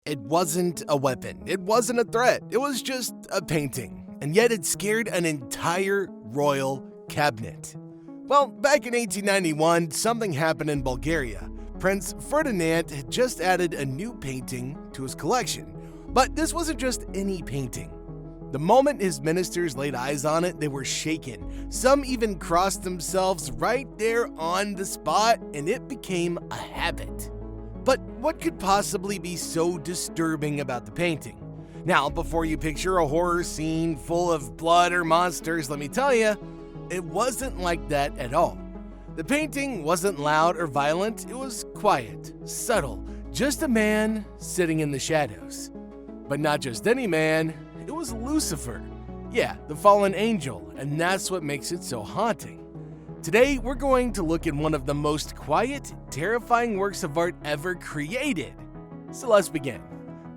It wasn't a weapon, it wasn't a threat, it was just a painting, and yet it scared an entire royal cabinet. Well, back in 1891, something happened in Bulgaria. Prince Ferdinand had just added a new painting to his collection. But this wasn't just any painting. The moment his ministers laid eyes on it, they were shaken. Some even crossed themselves right there on the spot, and it became a habit. But what could possibly be so disturbing about the painting? Now, before you picture a horror scene full of blood or monsters, let me tell you, it wasn't like that at all. The painting wasn't loud or violent, it was quiet, subtle, just a man sitting in the shadows. But not just any man, it was Lucifer. Yeah, the fallen angel, and that's what makes it so haunting. Today, we're going to look at one of the most quiet, terrifying works of art ever created. So let's begin.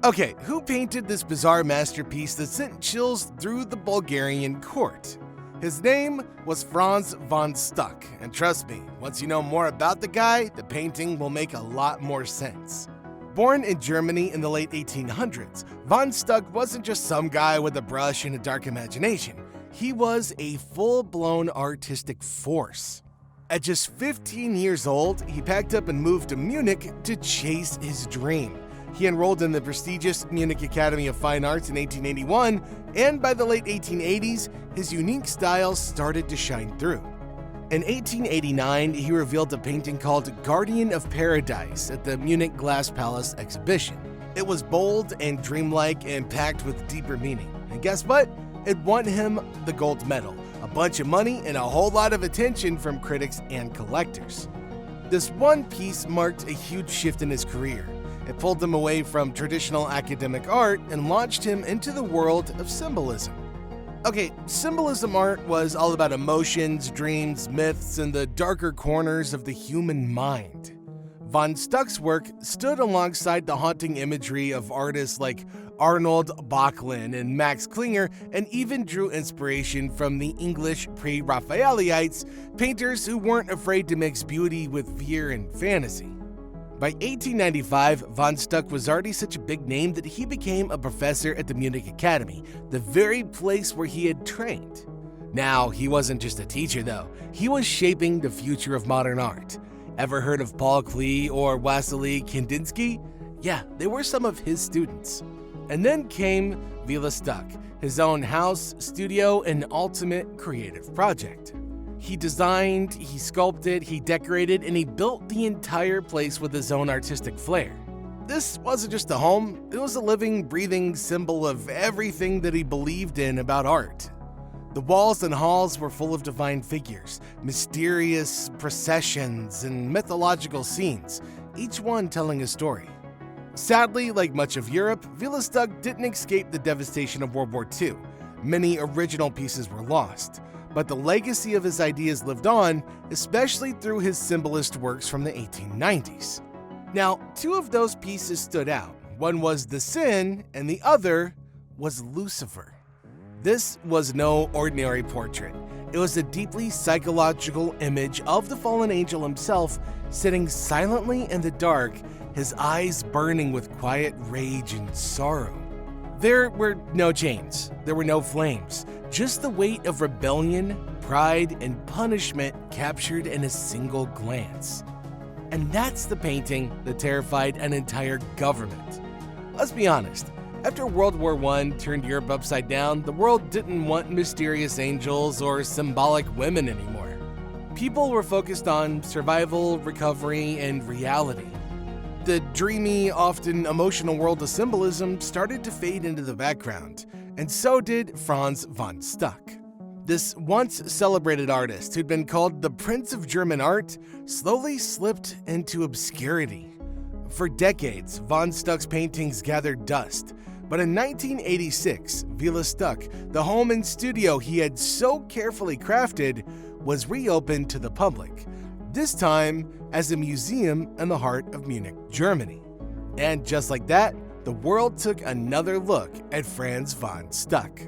Okay, who painted this bizarre masterpiece that sent chills through the Bulgarian court? His name was Franz von Stuck, and trust me, once you know more about the guy, the painting will make a lot more sense. Born in Germany in the late 1800s, von Stuck wasn't just some guy with a brush and a dark imagination. He was a full-blown artistic force. At just 15 years old, he packed up and moved to Munich to chase his dream. He enrolled in the prestigious Munich Academy of Fine Arts in 1881, and by the late 1880s, his unique style started to shine through. In 1889, he revealed a painting called Guardian of Paradise at the Munich Glass Palace exhibition. It was bold and dreamlike and packed with deeper meaning. And guess what? It won him the gold medal, a bunch of money, and a whole lot of attention from critics and collectors. This one piece marked a huge shift in his career. It pulled him away from traditional academic art and launched him into the world of symbolism. Okay, symbolism art was all about emotions, dreams, myths, and the darker corners of the human mind. Von Stuck's work stood alongside the haunting imagery of artists like Arnold Böcklin and Max Klinger, and even drew inspiration from the English pre-Raphaelites, painters who weren't afraid to mix beauty with fear and fantasy. By 1895, von Stuck was already such a big name that he became a professor at the Munich Academy, the very place where he had trained. Now, he wasn't just a teacher though, he was shaping the future of modern art. Ever heard of Paul Klee or Wassily Kandinsky? Yeah, they were some of his students. And then came Villa Stuck, his own house, studio, and ultimate creative project. He designed, he sculpted, he decorated, and he built the entire place with his own artistic flair. This wasn't just a home, it was a living, breathing symbol of everything that he believed in about art. The walls and halls were full of divine figures, mysterious processions, and mythological scenes, each one telling a story. Sadly, like much of Europe, Villa Stuck didn't escape the devastation of World War II. Many original pieces were lost, but the legacy of his ideas lived on, especially through his symbolist works from the 1890s. Now, two of those pieces stood out. One was the Sin, and the other was Lucifer. This was no ordinary portrait. It was a deeply psychological image of the fallen angel himself, sitting silently in the dark, his eyes burning with quiet rage and sorrow. There were no chains, there were no flames, just the weight of rebellion, pride, and punishment captured in a single glance. And that's the painting that terrified an entire government. Let's be honest, after World War I turned Europe upside down, the world didn't want mysterious angels or symbolic women anymore. People were focused on survival, recovery, and reality. The dreamy, often emotional world of symbolism started to fade into the background, and so did Franz von Stuck. This once celebrated artist, who'd been called the Prince of German Art, slowly slipped into obscurity. For decades, von Stuck's paintings gathered dust, but in 1986, Villa Stuck, the home and studio he had so carefully crafted, was reopened to the public, this time as a museum in the heart of Munich, Germany. And just like that, the world took another look at Franz von Stuck.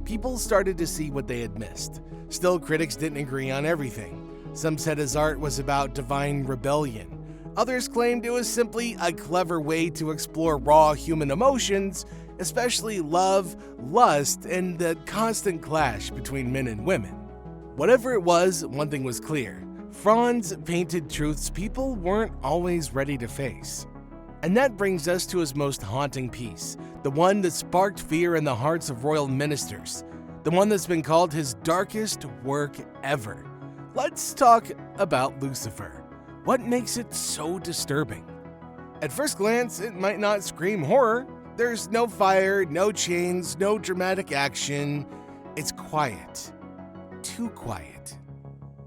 People started to see what they had missed. Still, critics didn't agree on everything. Some said his art was about divine rebellion. Others claimed it was simply a clever way to explore raw human emotions, especially love, lust, and the constant clash between men and women. Whatever it was, one thing was clear. Franz painted truths people weren't always ready to face. And that brings us to his most haunting piece, the one that sparked fear in the hearts of royal ministers, the one that's been called his darkest work ever. Let's talk about Lucifer. What makes it so disturbing? At first glance, it might not scream horror. There's no fire, no chains, no dramatic action. It's quiet. Too quiet.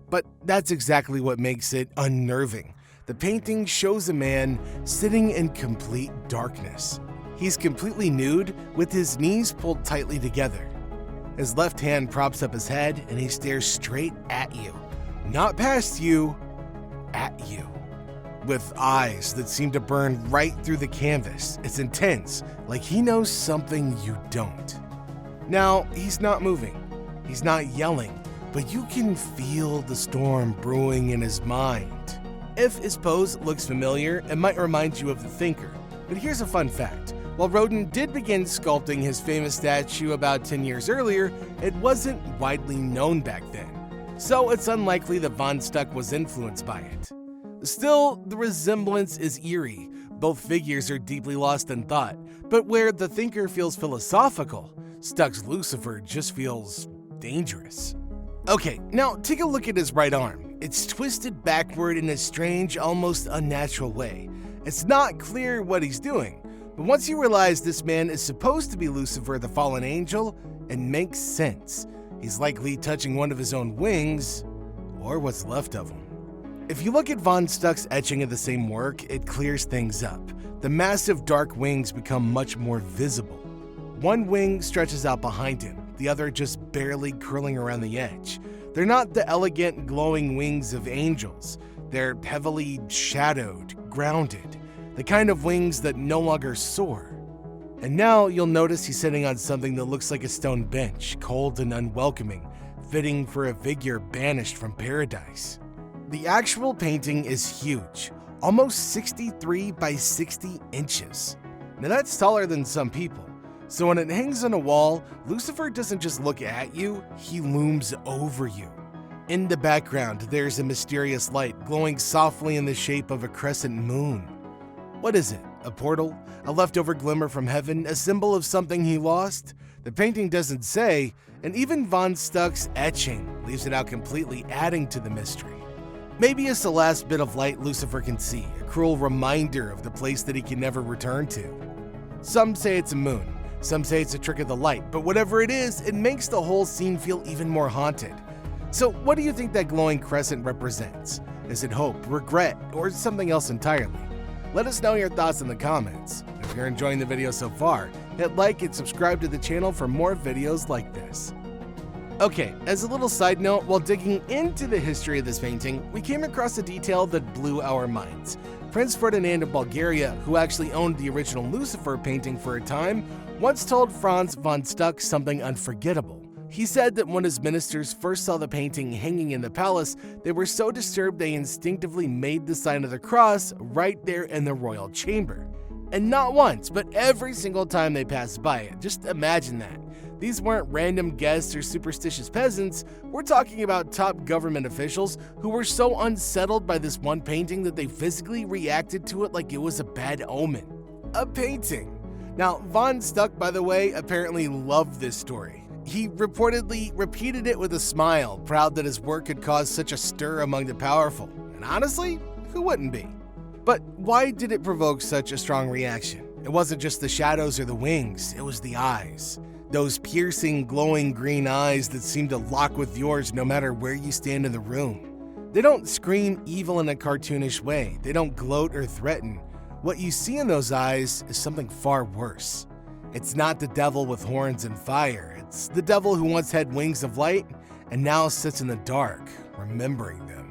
But that's exactly what makes it unnerving. The painting shows a man sitting in complete darkness. He's completely nude with his knees pulled tightly together. His left hand props up his head and he stares straight at you. Not past you, at you. With eyes that seem to burn right through the canvas. It's intense, like he knows something you don't. Now, he's not moving. He's not yelling, but you can feel the storm brewing in his mind. If his pose looks familiar, it might remind you of the thinker. But here's a fun fact. While Rodin did begin sculpting his famous statue about 10 years earlier, it wasn't widely known back then. So it's unlikely that von Stuck was influenced by it. Still, the resemblance is eerie. Both figures are deeply lost in thought, but where the thinker feels philosophical, Stuck's Lucifer just feels dangerous. Okay, now take a look at his right arm. It's twisted backward in a strange, almost unnatural way. It's not clear what he's doing, but once you realize this man is supposed to be Lucifer, the fallen angel, it makes sense. He's likely touching one of his own wings, or what's left of him. If you look at von Stuck's etching of the same work, it clears things up. The massive dark wings become much more visible. One wing stretches out behind him, the other just barely curling around the edge. They're not the elegant, glowing wings of angels. They're heavily shadowed, grounded, the kind of wings that no longer soar. And now you'll notice he's sitting on something that looks like a stone bench, cold and unwelcoming, fitting for a figure banished from paradise. The actual painting is huge, almost 63 by 60 inches. Now that's taller than some people. So when it hangs on a wall, Lucifer doesn't just look at you, he looms over you. In the background, there's a mysterious light glowing softly in the shape of a crescent moon. What is it? A portal? A leftover glimmer from heaven? A symbol of something he lost? The painting doesn't say, and even von Stuck's etching leaves it out completely, adding to the mystery. Maybe it's the last bit of light Lucifer can see, a cruel reminder of the place that he can never return to. Some say it's a moon, some say it's a trick of the light, but whatever it is, it makes the whole scene feel even more haunted. So what do you think that glowing crescent represents? Is it hope, regret, or something else entirely? Let us know your thoughts in the comments. If you're enjoying the video so far, hit like and subscribe to the channel for more videos like this. Okay, as a little side note, while digging into the history of this painting, we came across a detail that blew our minds. Prince Ferdinand of Bulgaria, who actually owned the original Lucifer painting for a time, once told Franz von Stuck something unforgettable. He said that when his ministers first saw the painting hanging in the palace, they were so disturbed they instinctively made the sign of the cross right there in the royal chamber. And not once, but every single time they passed by it. Just imagine that. These weren't random guests or superstitious peasants. We're talking about top government officials who were so unsettled by this one painting that they physically reacted to it like it was a bad omen. A painting. Now, von Stuck, by the way, apparently loved this story. He reportedly repeated it with a smile, proud that his work could cause such a stir among the powerful. And honestly, who wouldn't be? But why did it provoke such a strong reaction? It wasn't just the shadows or the wings, it was the eyes. Those piercing, glowing green eyes that seem to lock with yours no matter where you stand in the room. They don't scream evil in a cartoonish way. They don't gloat or threaten. What you see in those eyes is something far worse. It's not the devil with horns and fire. It's the devil who once had wings of light and now sits in the dark, remembering them.